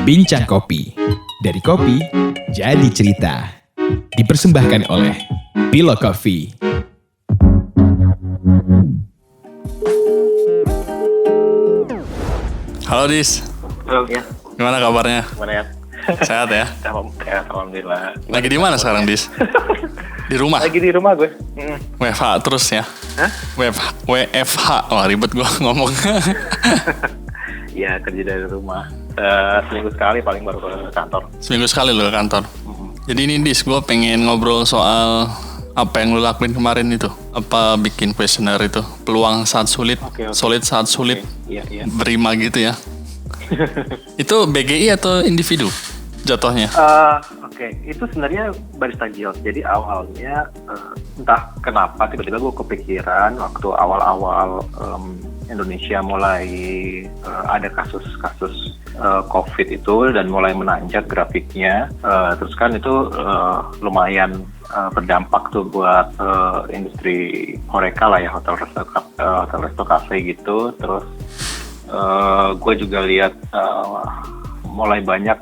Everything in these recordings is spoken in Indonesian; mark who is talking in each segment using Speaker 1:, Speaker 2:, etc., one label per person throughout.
Speaker 1: Bincang Kopi. Dari kopi, jadi cerita. Dipersembahkan oleh Pilo Coffee.
Speaker 2: Halo Dis,
Speaker 3: Halo ya,
Speaker 2: gimana kabarnya?
Speaker 3: gimana ya?
Speaker 2: Sehat ya?
Speaker 3: Alhamdulillah.
Speaker 2: Lagi di mana sekarang Dis? Di rumah?
Speaker 3: Lagi di rumah gue.
Speaker 2: WFH terus ya?
Speaker 3: Hah?
Speaker 2: WFH, wah ribet gue ngomong.
Speaker 3: Ya kerja dari rumah. Seminggu sekali paling baru ke kantor.
Speaker 2: Seminggu sekali lo ke kantor. Jadi ini Dis, gue pengen ngobrol soal apa yang lo lakuin kemarin itu. Apa bikin kuesioner itu, peluang saat sulit,
Speaker 3: Oke.
Speaker 2: solid saat sulit,
Speaker 3: Iya.
Speaker 2: berima gitu ya. Itu BGI atau individu jatuhnya?
Speaker 3: Oke, itu sebenarnya barista guild. Jadi awalnya entah kenapa tiba-tiba gue kepikiran waktu awal-awal Indonesia mulai ada kasus-kasus COVID itu dan mulai menanjak grafiknya. Terus kan itu lumayan berdampak tuh buat industri horeca lah ya, hotel resto cafe gitu. Terus gue juga lihat mulai banyak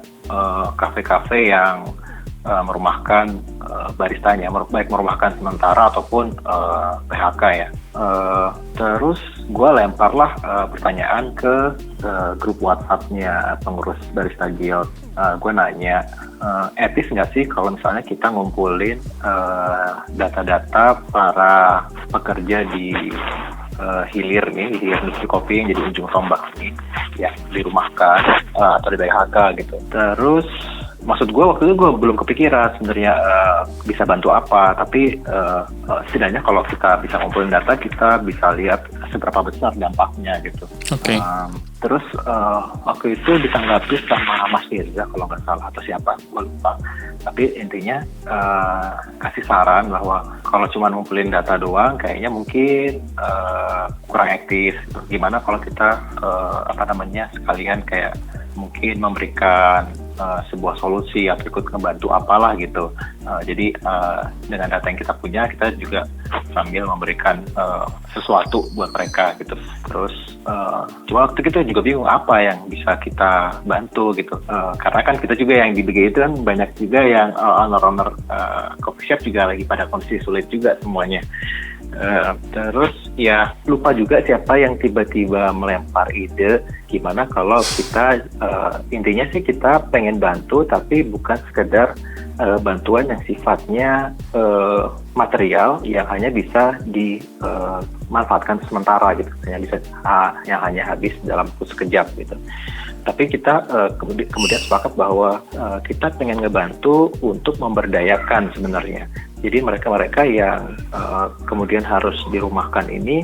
Speaker 3: kafe-kafe yang merumahkan baristanya, baik merumahkan sementara ataupun PHK ya. Terus gue lemparlah pertanyaan ke grup WhatsApp-nya pengurus Barista Guild. Gue nanya, etis nggak sih kalau misalnya kita ngumpulin data-data para pekerja di hilir industri kopi yang jadi ujung tombak ini, ya dirumahkan atau di PHK gitu. Terus maksud gue waktu itu gue belum kepikiran sebenarnya bisa bantu apa, tapi setidaknya kalau kita bisa ngumpulin data, kita bisa lihat seberapa besar dampaknya gitu.
Speaker 2: Oke.
Speaker 3: Terus waktu itu ditanggapi sama Mas Firza kalau nggak salah atau siapa, gue lupa. Tapi intinya kasih saran bahwa kalau cuma ngumpulin data doang, kayaknya mungkin kurang etis. Gimana kalau kita sekalian kayak mungkin memberikan sebuah solusi atau ikut ngebantu apalah gitu. Jadi dengan data yang kita punya, kita juga sambil memberikan sesuatu buat mereka gitu. Terus cuma waktu kita juga bingung apa yang bisa kita bantu gitu. Karena kan kita juga yang di BGI itu kan banyak juga yang owner-owner coffee shop juga lagi pada kondisi sulit juga semuanya. Terus ya lupa juga siapa yang tiba-tiba melempar ide gimana kalau kita intinya sih kita pengen bantu tapi bukan sekedar bantuan yang sifatnya material yang hanya bisa dimanfaatkan sementara gitu, yang hanya habis dalam sekejap gitu. Tapi kita kemudian sepakat bahwa kita pengen ngebantu untuk memberdayakan sebenarnya. Jadi mereka-mereka yang kemudian harus dirumahkan ini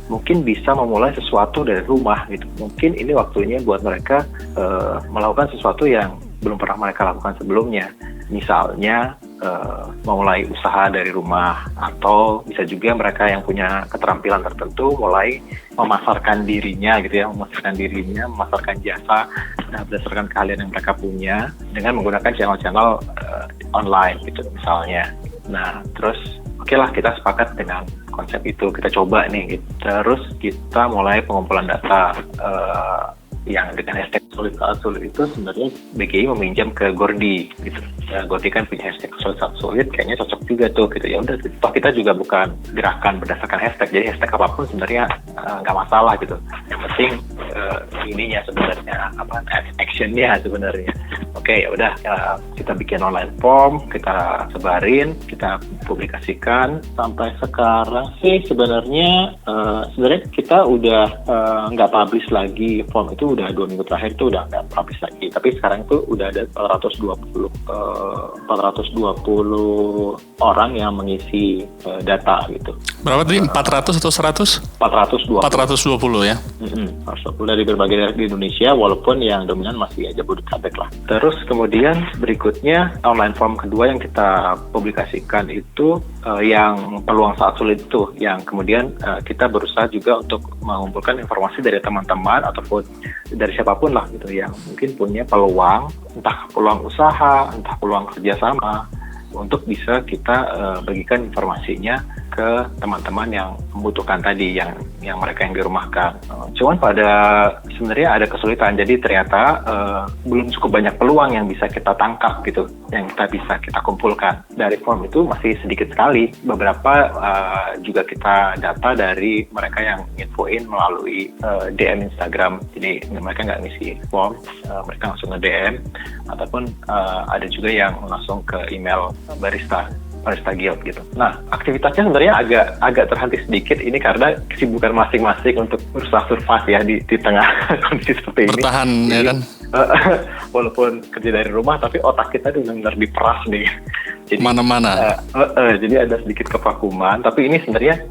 Speaker 3: mungkin bisa memulai sesuatu dari rumah gitu. Mungkin ini waktunya buat mereka melakukan sesuatu yang belum pernah mereka lakukan sebelumnya. Misalnya memulai usaha dari rumah, atau bisa juga mereka yang punya keterampilan tertentu mulai memasarkan dirinya gitu ya, memasarkan jasa berdasarkan keahlian yang mereka punya dengan menggunakan channel-channel online gitu misalnya. Nah terus oke lah, kita sepakat dengan konsep itu, kita coba nih gitu. Terus kita mulai pengumpulan data yang dengan hashtag sulit saat sulit itu sebenarnya BGI meminjam ke Gordi gitu. Ya, Gordi kan punya hashtag sulit saat sulit, kayaknya cocok juga tuh gitu. Ya udah, toh kita juga bukan gerakan berdasarkan hashtag, jadi hashtag apapun sebenarnya nggak masalah gitu. Yang penting ininya sebenarnya actionnya sebenarnya. Oke, ya udah, kita bikin online form, kita sebarin, kita publikasikan. Sampai sekarang sih sebenarnya kita udah nggak publish lagi form itu. Udah 2 minggu terakhir itu udah nggak publish lagi, tapi sekarang itu udah ada 420 orang yang mengisi data gitu.
Speaker 2: Berapa tadi? 400 atau 100?
Speaker 3: 420
Speaker 2: ya?
Speaker 3: 420 dari berbagai daerah di Indonesia, walaupun yang dominan masih Jabodetabek lah. Terus kemudian berikutnya online form kedua yang kita publikasikan itu yang peluang saat sulit itu, yang kemudian kita berusaha juga untuk mengumpulkan informasi dari teman-teman ataupun dari siapapun lah gitu yang mungkin punya peluang, entah peluang usaha, entah peluang kerjasama untuk bisa kita bagikan informasinya ke teman-teman yang membutuhkan tadi, yang mereka yang dirumahkan. Cuman sebenarnya ada kesulitan, jadi ternyata belum cukup banyak peluang yang bisa kita tangkap gitu, yang kita kumpulkan. Dari form itu masih sedikit sekali. Beberapa juga kita data dari mereka yang infoin melalui DM Instagram, jadi mereka nggak ngisi form, mereka langsung nge-DM, ataupun ada juga yang langsung ke email barista Guild gitu. Nah, aktivitasnya sebenarnya agak terhenti sedikit ini karena kesibukan masing-masing untuk berusaha survive ya di tengah kondisi seperti ini.
Speaker 2: Bertahan ya kan?
Speaker 3: Walaupun kerja dari rumah, tapi otak kita tuh benar-benar diperas nih. Jadi
Speaker 2: mana-mana.
Speaker 3: Jadi ada sedikit kevakuman, tapi ini sebenarnya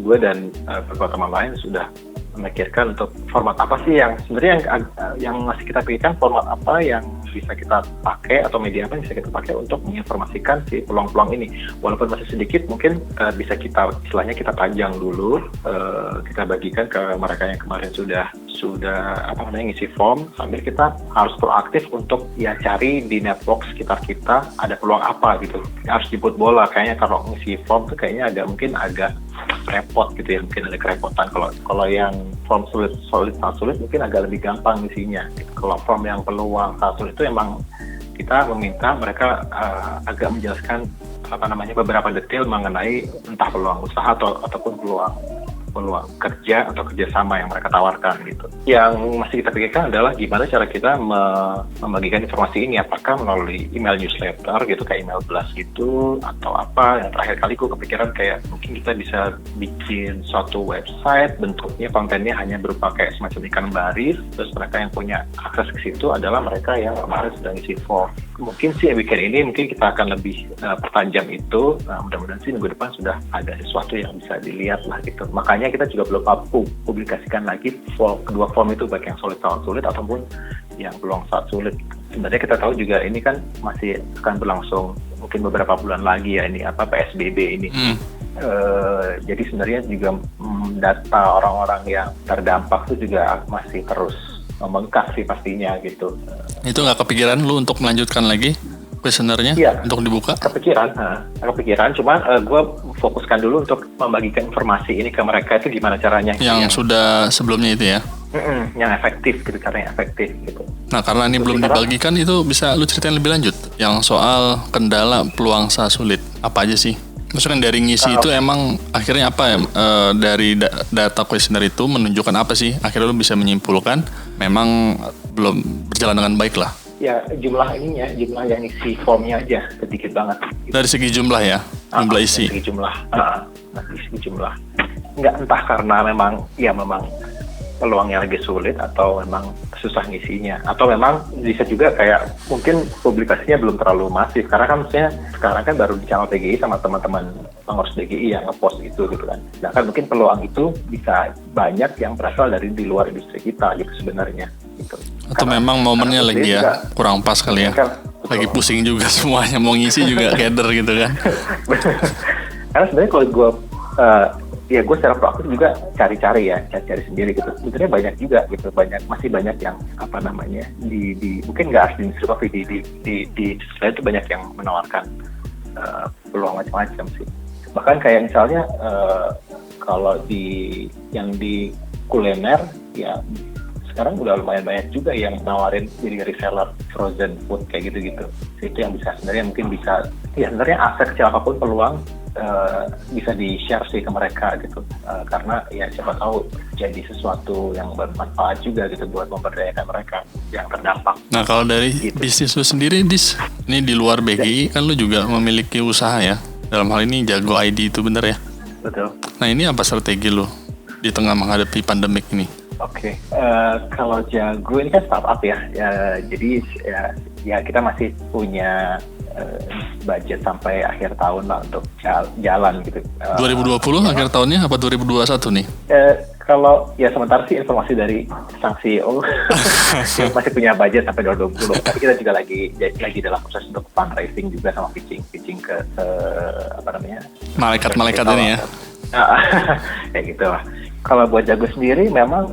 Speaker 3: gue dan beberapa teman lain sudah memikirkan untuk format apa sih yang sebenarnya yang masih kita pikirkan, format apa yang bisa kita pakai atau media apa yang bisa kita pakai untuk menginformasikan si peluang-peluang ini. Walaupun masih sedikit, mungkin bisa kita istilahnya kita panjang dulu, kita bagikan ke mereka yang kemarin sudah ngisi form, sambil kita harus proaktif untuk ya cari di network sekitar kita ada peluang apa gitu. Harus jemput bola, kayaknya kalau ngisi form tuh kayaknya agak repot gitu ya, mungkin ada kerepotan. Kalau yang form sulit mungkin agak lebih gampang isinya. Kalau form yang peluang sangat sulit itu emang kita meminta mereka agak menjelaskan beberapa detail mengenai entah peluang usaha ataupun peluang kerja atau kerjasama yang mereka tawarkan gitu. Yang masih kita pikirkan adalah gimana cara kita membagikan informasi ini, apakah melalui email newsletter gitu, kayak email blast gitu, atau apa. Yang terakhir kali gue kepikiran kayak mungkin kita bisa bikin suatu website, bentuknya kontennya hanya berupa kayak semacam ikan baris, terus mereka yang punya akses ke situ adalah mereka yang kemarin sudah ngisi form. Mungkin sih weekend ini mungkin kita akan lebih pertajam itu. Nah, mudah-mudahan sih minggu depan sudah ada sesuatu yang bisa dilihat lah gitu. Makanya kita juga belum publikasikan lagi kedua form itu, baik yang sangat sulit ataupun yang peluang sangat sulit. Sebenarnya kita tahu juga ini kan masih akan berlangsung mungkin beberapa bulan lagi ya, ini PSBB ini. Jadi sebenarnya juga data orang-orang yang terdampak itu juga masih terus membengkak sih pastinya gitu.
Speaker 2: Itu nggak kepikiran lu untuk melanjutkan lagi kuesionernya untuk dibuka?
Speaker 3: Kepikiran, cuman gue fokuskan dulu untuk membagikan informasi ini ke mereka itu gimana caranya.
Speaker 2: Yang sudah sebelumnya itu ya?
Speaker 3: Yang efektif gitu, caranya efektif gitu.
Speaker 2: Nah, karena ini belum dibagikan, itu bisa lu ceritain lebih lanjut? Yang soal kendala peluang sulit, apa aja sih? Maksudnya dari ngisi itu emang akhirnya apa ya, dari data kuesioner itu menunjukkan apa sih? Akhirnya lu bisa menyimpulkan memang belum berjalan dengan baik lah.
Speaker 3: Ya jumlah yang isi formnya aja sedikit banget. Gitu.
Speaker 2: Dari segi jumlah ya, jumlah isi.
Speaker 3: Dari segi jumlah. Nggak entah karena memang peluangnya lagi sulit atau memang susah ngisinya, atau memang bisa juga kayak mungkin publikasinya belum terlalu masif karena kan maksudnya sekarang kan baru di channel PGI sama teman-teman pengurus PGI yang ngepost itu gitu kan. Nah kan mungkin peluang itu bisa banyak yang berasal dari di luar industri kita gitu sebenarnya gitu.
Speaker 2: Atau memang momennya lagi ya kurang pas kali ya. Lagi pusing juga semuanya, mau ngisi juga keder gitu kan.
Speaker 3: Karena sebenarnya kalau gue gue secara proaktif juga cari sendiri gitu. Sebenarnya banyak juga gitu, masih banyak yang di mungkin nggak harus di industri kopi, di selain itu banyak yang menawarkan peluang macam-macam sih. Bahkan kayak misalnya kalau di kuliner ya sekarang udah lumayan banyak juga yang nawarin jadi reseller frozen food kayak gitu-gitu. Itu yang sebenarnya aset kecil apapun peluang bisa di-share sih ke mereka gitu. Karena ya siapa tahu jadi sesuatu yang bermanfaat juga gitu buat memberdayakan mereka yang terdampak.
Speaker 2: Nah kalau dari bisnis lu sendiri, ini di luar BGI kan lu juga memiliki usaha ya. Dalam hal ini Jago ID itu bener ya?
Speaker 3: Betul.
Speaker 2: Nah ini apa strategi lu di tengah menghadapi pandemik ini?
Speaker 3: Oke, kalau Jago ini kan startup ya, jadi ya kita masih punya budget sampai akhir tahun lah untuk jalan gitu.
Speaker 2: 2020 akhir tahunnya apa 2021 nih?
Speaker 3: Kalau ya sementara sih informasi dari sang CEO masih punya budget sampai 2020, tapi kita juga lagi dalam proses untuk fundraising juga sama pitching ke
Speaker 2: malaikat ini ya.
Speaker 3: Kayak gitu lah. Kalau buat Jago sendiri memang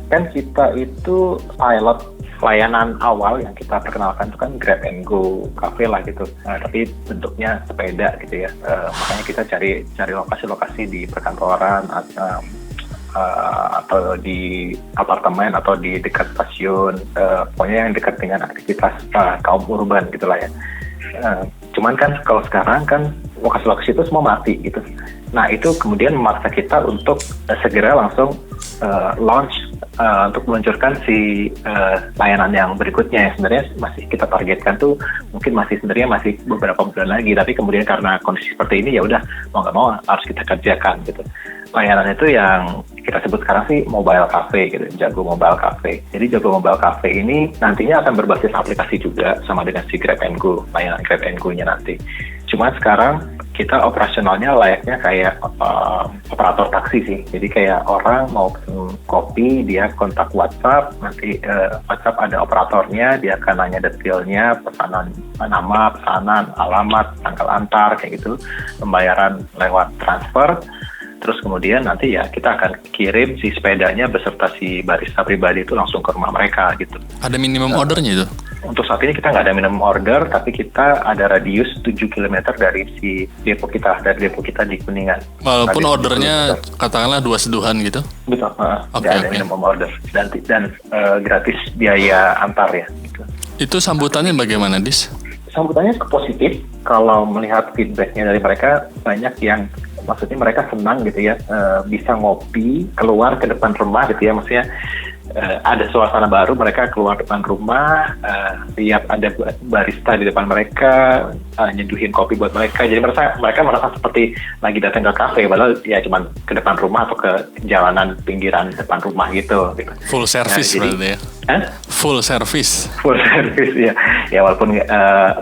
Speaker 3: kan kita itu pilot layanan awal yang kita perkenalkan itu kan Grab and Go Cafe lah gitu. Tapi bentuknya sepeda gitu ya. Makanya kita cari lokasi-lokasi di perkantoran atau di apartemen atau di dekat stasiun, pokoknya yang dekat dengan aktivitas kaum urban gitulah ya. Cuman kan kalau sekarang kan lokasi-lokasi itu semua mati gitu. Nah itu kemudian memaksa kita untuk segera langsung launch untuk meluncurkan si layanan yang berikutnya yang sebenarnya masih kita targetkan tuh mungkin masih beberapa bulan lagi, tapi kemudian karena kondisi seperti ini ya udah mau nggak mau harus kita kerjakan gitu. Layanan itu yang kita sebut sekarang sih mobile cafe gitu, Jago Mobile Cafe. Jadi Jago Mobile Cafe ini nantinya akan berbasis aplikasi juga sama dengan si Grab and Go, layanan Grab and Go-nya nanti. Cuma sekarang kita operasionalnya layaknya kayak operator taksi sih. Jadi kayak orang mau pesen kopi, dia kontak WhatsApp, nanti WhatsApp ada operatornya, dia akan nanya detailnya, pesanan nama, pesanan, alamat, tanggal antar, kayak gitu. Pembayaran lewat transfer. Terus kemudian nanti ya kita akan kirim si sepedanya beserta si barista pribadi itu langsung ke rumah mereka gitu.
Speaker 2: Ada minimum ordernya itu?
Speaker 3: Untuk saat ini kita nggak ada minimum order, tapi kita ada radius 7 km dari si depo kita, di Kuningan.
Speaker 2: Walaupun ordernya katakanlah 2 seduhan gitu?
Speaker 3: Betul, nggak ada minimum order. Dan gratis biaya antar ya. Gitu.
Speaker 2: Itu sambutannya bagaimana, Dis?
Speaker 3: Sambutannya positif. Kalau melihat feedbacknya dari mereka, banyak yang maksudnya mereka senang gitu ya, bisa ngopi keluar ke depan rumah gitu ya, maksudnya ada suasana baru, mereka keluar depan rumah, lihat ada barista di depan mereka, nyeduhin kopi buat mereka, jadi mereka merasa seperti lagi datang ke kafe, padahal ya cuma ke depan rumah atau ke jalanan pinggiran depan rumah gitu.
Speaker 2: Full service berarti ya? Full service
Speaker 3: ya walaupun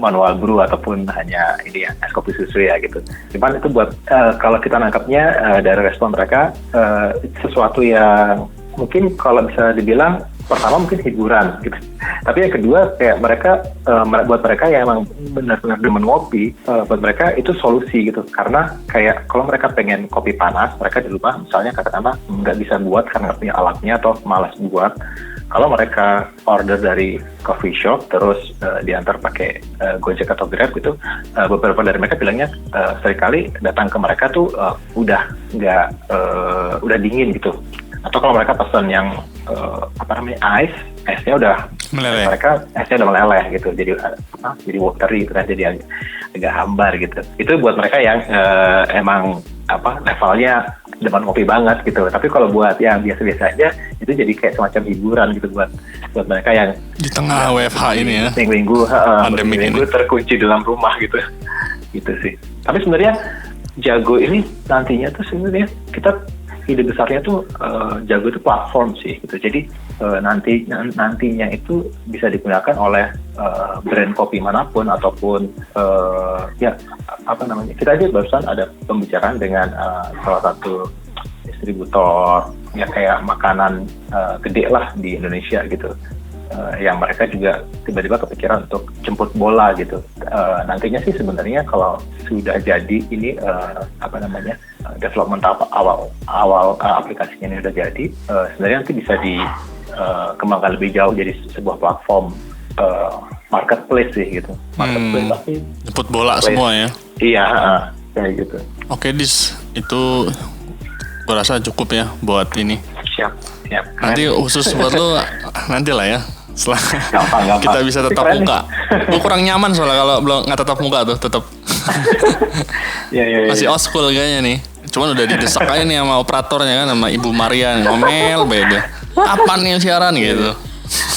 Speaker 3: manual brew ataupun hanya ini ya es kopi susu ya gitu. Cuman itu buat kalau kita nangkapnya dari respon mereka sesuatu yang mungkin kalau bisa dibilang pertama mungkin hiburan gitu. Tapi yang kedua kayak mereka buat mereka yang emang benar-benar demen ngopi, buat mereka itu solusi gitu. Karena kayak kalau mereka pengen kopi panas, mereka di rumah misalnya katakanlah nggak bisa buat karena nggak punya alatnya atau malas buat. Kalau mereka order dari coffee shop terus diantar pakai Gojek atau Grab gitu, beberapa dari mereka bilangnya seringkali datang ke mereka tuh udah dingin gitu. Atau kalau mereka pesan yang esnya udah meleleh. Mereka esnya udah meleleh gitu, jadi watery gitu kan, jadi agak hambar gitu. Itu buat mereka yang emang levelnya depan kopi banget gitu. Tapi kalau buat yang biasa-biasa aja itu jadi kayak semacam hiburan gitu buat mereka yang
Speaker 2: di tengah WFH ini ya.
Speaker 3: Minggu terkunci dalam rumah gitu. Gitu sih. Tapi sebenarnya Jago ini nantinya tuh sebenarnya kita ide besarnya tuh Jago itu platform sih gitu. Jadi nantinya itu bisa digunakan oleh brand kopi manapun ataupun kita aja barusan ada pembicaraan dengan salah satu distributor ya kayak makanan gede lah di Indonesia gitu. Yang mereka juga tiba-tiba kepikiran untuk jemput bola gitu. Nantinya sih sebenarnya kalau sudah jadi ini development awal aplikasinya ini udah jadi, sebenarnya nanti bisa dikembangkan lebih jauh jadi sebuah platform marketplace sih gitu. Marketplace tapi
Speaker 2: jemput bola semua ya.
Speaker 3: Iya, kayak gitu.
Speaker 2: Oke, Dis, itu gue rasa cukup ya buat ini.
Speaker 3: Siap.
Speaker 2: Nanti khusus buat lo nanti lah ya. Setelah
Speaker 3: gampang.
Speaker 2: Kita bisa tetap muka. Gue kurang nyaman soalnya kalau belum nggak tetap muka tuh tetap.
Speaker 3: Iya.
Speaker 2: Masih old school kayaknya nih. Cuman udah didesak aja nih sama operatornya kan, sama Ibu Maria ngomel beda. Apa nih siaran gitu.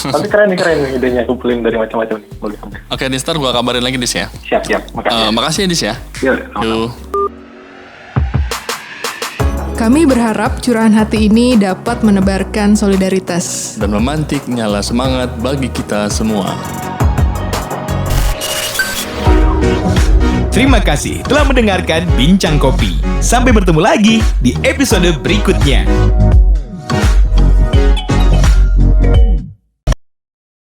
Speaker 3: Tapi keren nih idenya, kumpulin dari macam-macam nih.
Speaker 2: Oke, Dis, ntar gue kabarin lagi, Dis ya.
Speaker 3: Siap.
Speaker 2: Makasih ya, Dis ya. Yuk.
Speaker 4: Kami berharap curahan hati ini dapat menebarkan solidaritas
Speaker 2: dan memantik nyala semangat bagi kita semua.
Speaker 1: Terima kasih telah mendengarkan Bincang Kopi. Sampai bertemu lagi di episode berikutnya.